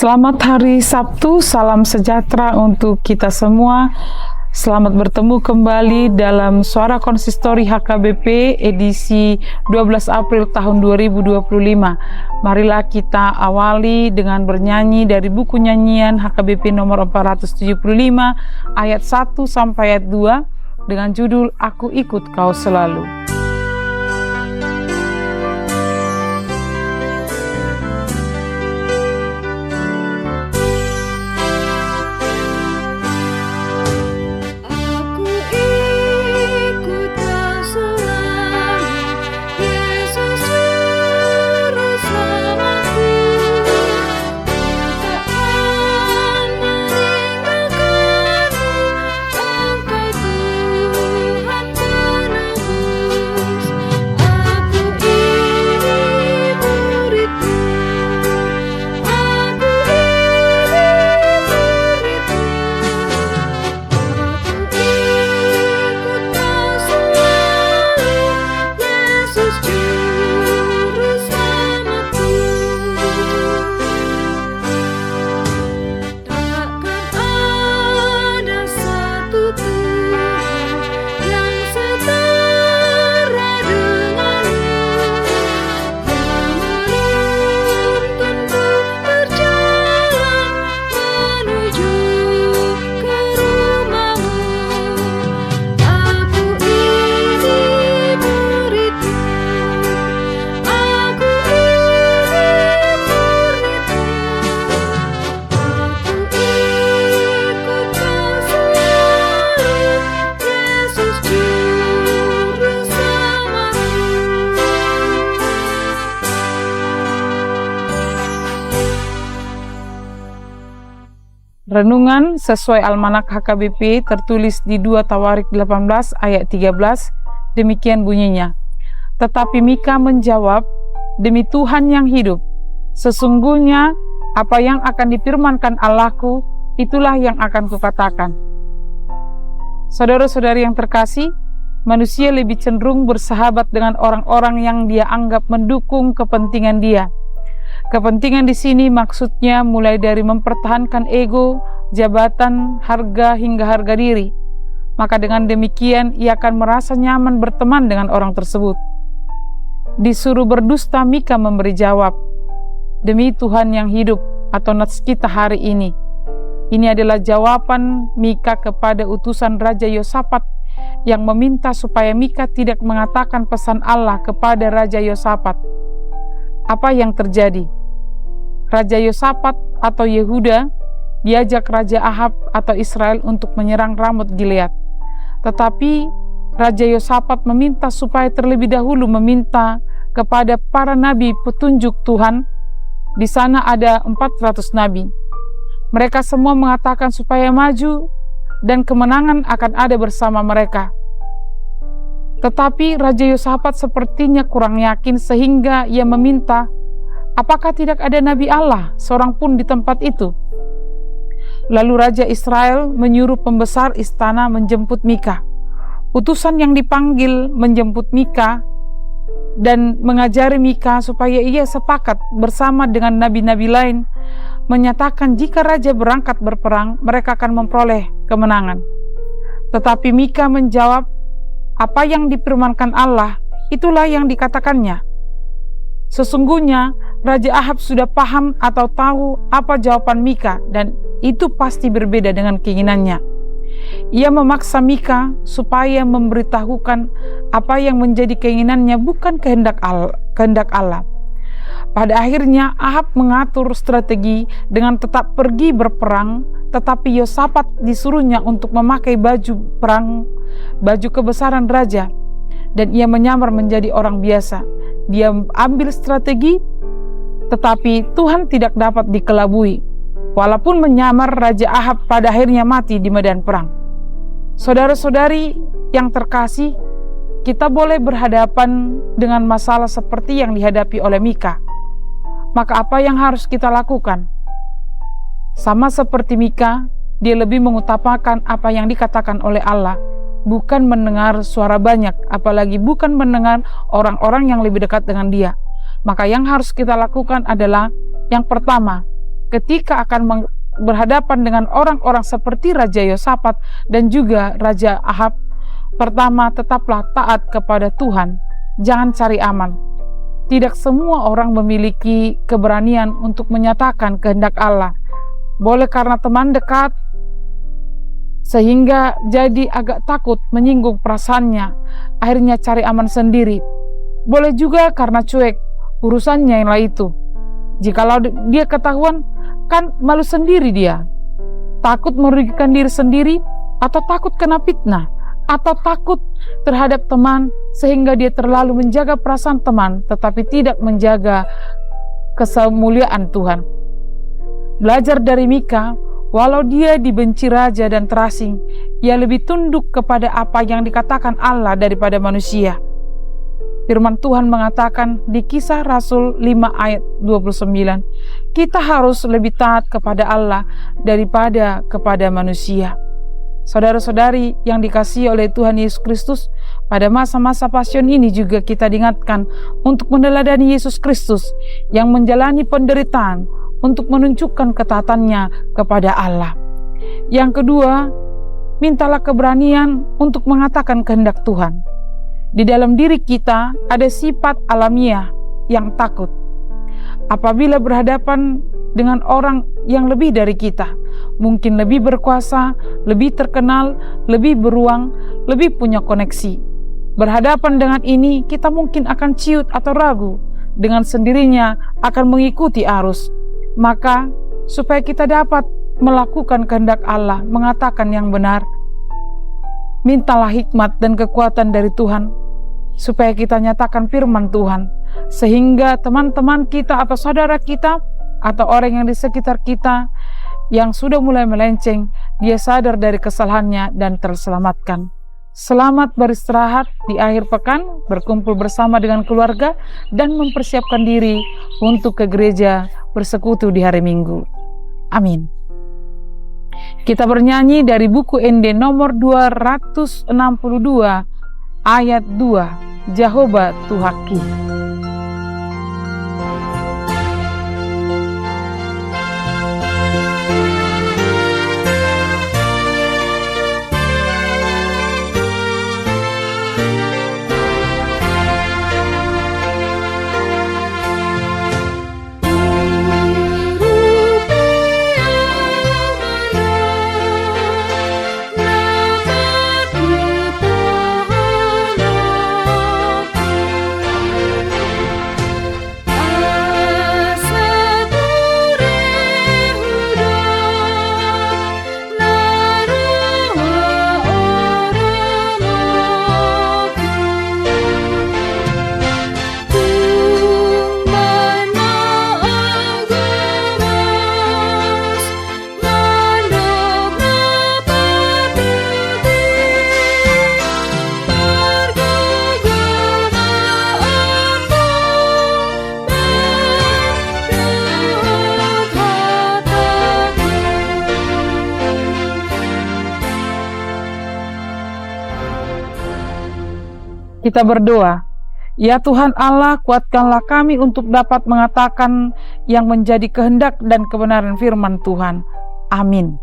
Selamat hari Sabtu, salam sejahtera untuk kita semua. Selamat bertemu kembali dalam Suara Konsistori HKBP edisi 12 April tahun 2025. Marilah kita awali dengan bernyanyi dari buku nyanyian HKBP nomor 475 ayat 1 sampai ayat 2 dengan judul Aku Ikut Kau Selalu. Renungan sesuai Almanak HKBP tertulis di 2 Tawarik 18 ayat 13, demikian bunyinya. Tetapi Mika menjawab, demi Tuhan yang hidup, sesungguhnya apa yang akan difirmankan Allahku, itulah yang akan kukatakan. Saudara-saudari yang terkasih, manusia lebih cenderung bersahabat dengan orang-orang yang dia anggap mendukung kepentingan dia. Kepentingan di sini maksudnya mulai dari mempertahankan ego, jabatan, harga hingga harga diri. Maka dengan demikian ia akan merasa nyaman berteman dengan orang tersebut. Disuruh berdusta, Mika memberi jawab, demi Tuhan yang hidup, atau nats kita hari ini. Ini adalah jawaban Mika kepada utusan Raja Yosafat yang meminta supaya Mika tidak mengatakan pesan Allah kepada Raja Yosafat. Apa yang terjadi? Raja Yosafat atau Yehuda diajak Raja Ahab atau Israel untuk menyerang Ramot Gilead. Tetapi Raja Yosafat meminta supaya terlebih dahulu meminta kepada para nabi petunjuk Tuhan. Di sana ada 400 nabi. Mereka semua mengatakan supaya maju dan kemenangan akan ada bersama mereka. Tetapi Raja Yosafat sepertinya kurang yakin sehingga ia meminta, apakah tidak ada Nabi Allah seorang pun di tempat itu? Lalu Raja Israel menyuruh pembesar istana menjemput Mika. Utusan yang dipanggil menjemput Mika dan mengajari Mika supaya ia sepakat bersama dengan nabi-nabi lain menyatakan jika raja berangkat berperang, mereka akan memperoleh kemenangan. Tetapi Mika menjawab, apa yang difirmankan Allah, itulah yang dikatakannya. Sesungguhnya Raja Ahab sudah paham atau tahu apa jawaban Mika dan itu pasti berbeda dengan keinginannya. Ia memaksa Mika supaya memberitahukan apa yang menjadi keinginannya bukan kehendak Allah. Pada akhirnya Ahab mengatur strategi dengan tetap pergi berperang, tetapi Yosafat disuruhnya untuk memakai baju perang, baju kebesaran raja, dan ia menyamar menjadi orang biasa. Dia ambil strategi, tetapi Tuhan tidak dapat dikelabui. Walaupun menyamar, Raja Ahab pada akhirnya mati di medan perang. Saudara-saudari yang terkasih, kita boleh berhadapan dengan masalah seperti yang dihadapi oleh Mika. Maka apa yang harus kita lakukan? Sama seperti Mika, dia lebih mengutamakan apa yang dikatakan oleh Allah, bukan mendengar suara banyak, apalagi bukan mendengar orang-orang yang lebih dekat dengan dia. Maka yang harus kita lakukan adalah yang pertama, ketika akan berhadapan dengan orang-orang seperti Raja Yosafat dan juga Raja Ahab, pertama, tetaplah taat kepada Tuhan, jangan cari aman. Tidak semua orang memiliki keberanian untuk menyatakan kehendak Allah. Boleh karena teman dekat, sehingga jadi agak takut menyinggung perasaannya, akhirnya cari aman sendiri. Boleh juga karena cuek, urusannya yang lain itu. Jikalau dia ketahuan, kan malu sendiri dia. Takut merugikan diri sendiri, atau takut kena fitnah, atau takut terhadap teman, sehingga dia terlalu menjaga perasaan teman, tetapi tidak menjaga kesemuliaan Tuhan. Belajar dari Mika, walau dia dibenci raja dan terasing, ia lebih tunduk kepada apa yang dikatakan Allah daripada manusia. Firman Tuhan mengatakan di Kisah Rasul 5 ayat 29, kita harus lebih taat kepada Allah daripada kepada manusia. Saudara-saudari yang dikasihi oleh Tuhan Yesus Kristus, pada masa-masa pasion ini juga kita diingatkan untuk meneladani Yesus Kristus yang menjalani penderitaan untuk menunjukkan ketaatannya kepada Allah. Yang kedua, mintalah keberanian untuk mengatakan kehendak Tuhan. Di dalam diri kita ada sifat alamiah yang takut. Apabila berhadapan dengan orang yang lebih dari kita, mungkin lebih berkuasa, lebih terkenal, lebih beruang, lebih punya koneksi. Berhadapan dengan ini, kita mungkin akan ciut atau ragu, dengan sendirinya akan mengikuti arus. Maka, supaya kita dapat melakukan kehendak Allah, mengatakan yang benar, mintalah hikmat dan kekuatan dari Tuhan, supaya kita nyatakan firman Tuhan, sehingga teman-teman kita atau saudara kita, atau orang yang di sekitar kita, yang sudah mulai melenceng, dia sadar dari kesalahannya dan terselamatkan. Selamat beristirahat di akhir pekan, berkumpul bersama dengan keluarga, dan mempersiapkan diri untuk ke gereja bersekutu di hari Minggu. Amin. Kita bernyanyi dari buku ND nomor 262 ayat 2, Jehovah Tuhaki. Kita berdoa, ya Tuhan Allah, kuatkanlah kami untuk dapat mengatakan yang menjadi kehendak dan kebenaran firman Tuhan. Amin.